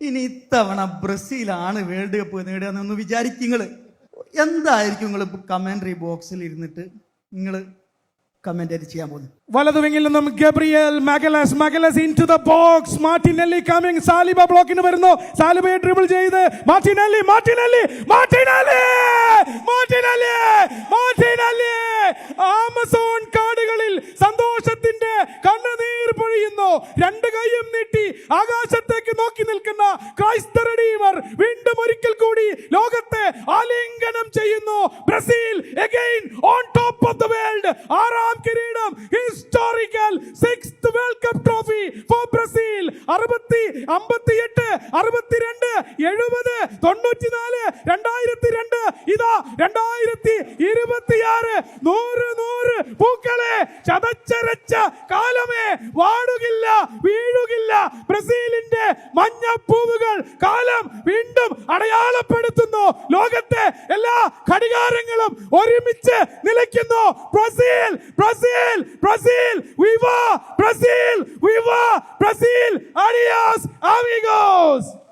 ഇനി ഇത്തവണ ബ്രസീലാണ് world cup നേടുകയെന്നൊന്ന് വിചാരിക്കുക. എന്തായിരിക്കും നിങ്ങൾ കമന്ററി ബോക്സിൽ ഇരുന്നിട്ട് നിങ്ങൾ കമന്റ് ചെയ്യാൻ പോകുന്നത്? വലതുവിങ്ങിൽ നിന്നും Gabriel Magalhaes into the box. Martinelli coming. Saliba ബ്ലോക്കിന് വരുന്നു. സാലിബയെ ഡ്രിബിൾ ചെയ്ത് മാർട്ടിനെല്ലി ആമസോൺ കാടുകളിൽ സന്തോഷത്തിന്റെ കണ്ണുനീർ പൊഴിയുന്നു. രണ്ട് കൈയും നീട്ടി ആകാശത്തേക്ക് നോക്കി നിൽക്കുന്ന ക്രൈസ്ത റെഡീമർ വീണ്ടും ഒരിക്കൽ കൂടി ലോകത്തെ ആലിംഗനം ചെയ്യുന്നു. Brazil again on top of the world. ആറാം കിരീടം. Historical 6th World Cup trophy for Brazil. 58, 62, 70, 94, 2002. ഇതാ 2026. 100 പൂക്കളെ ചതച്ചരച്ച കാലമേ വാടുകില്ല, വീഴുകില്ല. ബ്രസീലിന്റെ മഞ്ഞപ്പൂവുകൾ കാലം വീണ്ടും അടയാളപ്പെടുത്തുന്നു. ലോകത്തെ എല്ലാ ഘടികാരങ്ങളും ഒരുമിച്ച് നിലയ്ക്കുന്നു. ബ്രസീൽ, ബ്രസീൽ, ബ്രസീൽ, വിവാ ബ്രസീൽ, വിവാ ബ്രസീൽ. Adios amigos.